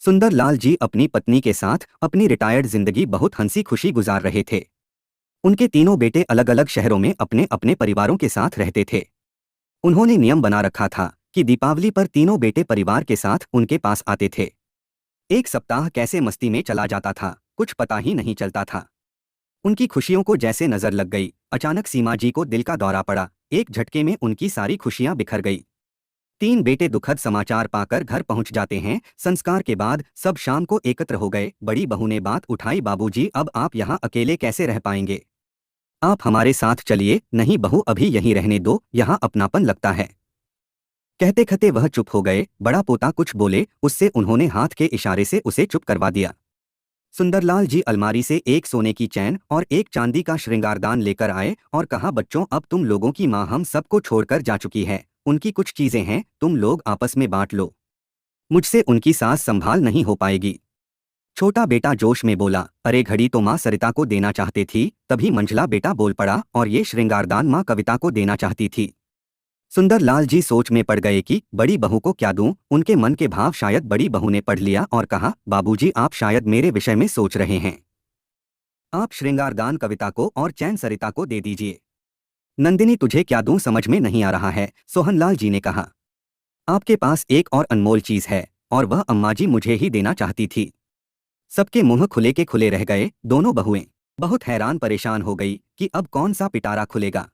सुंदरलाल जी अपनी पत्नी के साथ अपनी रिटायर्ड जिंदगी बहुत हंसी खुशी गुजार रहे थे। उनके तीनों बेटे अलग अलग शहरों में अपने अपने परिवारों के साथ रहते थे। उन्होंने नियम बना रखा था कि दीपावली पर तीनों बेटे परिवार के साथ उनके पास आते थे। एक सप्ताह कैसे मस्ती में चला जाता था, कुछ पता ही नहीं चलता था। उनकी खुशियों को जैसे नजर लग गई, अचानक सीमा जी को दिल का दौरा पड़ा। एक झटके में उनकी सारी खुशियां बिखर गई। तीन बेटे दुखद समाचार पाकर घर पहुंच जाते हैं। संस्कार के बाद सब शाम को एकत्र हो गए। बड़ी बहू ने बात उठाई, बाबूजी अब आप यहाँ अकेले कैसे रह पाएंगे, आप हमारे साथ चलिए। नहीं बहू, अभी यहीं रहने दो, यहाँ अपनापन लगता है। कहते कहते वह चुप हो गए। बड़ा पोता कुछ बोले, उससे उन्होंने हाथ के इशारे से उसे चुप करवा दिया। सुंदरलाल जी अलमारी से एक सोने की चैन और एक चांदी का श्रृंगारदान लेकर आए और कहा, बच्चों अब तुम लोगों की माँ हम सबको छोड़कर जा चुकी है। उनकी कुछ चीजें हैं, तुम लोग आपस में बांट लो। मुझसे उनकी सास संभाल नहीं हो पाएगी। छोटा बेटा जोश में बोला, अरे घड़ी तो माँ सरिता को देना चाहते थी। तभी मंझला बेटा बोल पड़ा, और ये श्रृंगारदान माँ कविता को देना चाहती थी। सुंदरलाल जी सोच में पड़ गए कि बड़ी बहू को क्या दूं। उनके मन के भाव शायद बड़ी बहू ने पढ़ लिया और कहा, बाबूजी आप शायद मेरे विषय में सोच रहे हैं। आप श्रृंगारदान कविता को और चैन सरिता को दे दीजिए। नंदिनी तुझे क्या दूं समझ में नहीं आ रहा है, सोहनलाल जी ने कहा। आपके पास एक और अनमोल चीज है, और वह अम्मा जी मुझे ही देना चाहती थी। सबके मुंह खुले के खुले रह गए। दोनों बहुएं बहुत हैरान परेशान हो गई कि अब कौन सा पिटारा खुलेगा।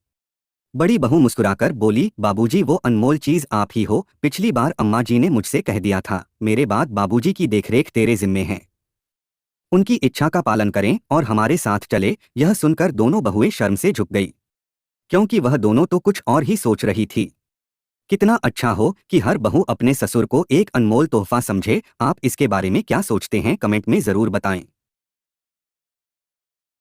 बड़ी बहू मुस्कुराकर बोली, बाबूजी वो अनमोल चीज आप ही हो। पिछली बार अम्मा जी ने मुझसे कह दिया था, मेरे बाद बाबूजी की देखरेख तेरे जिम्मे है। उनकी इच्छा का पालन करें और हमारे साथ चले। यह सुनकर दोनों बहुएं शर्म से झुक गई, क्योंकि वह दोनों तो कुछ और ही सोच रही थी। कितना अच्छा हो कि हर बहू अपने ससुर को एक अनमोल तोहफा समझे। आप इसके बारे में क्या सोचते हैं, कमेंट में जरूर बताएं।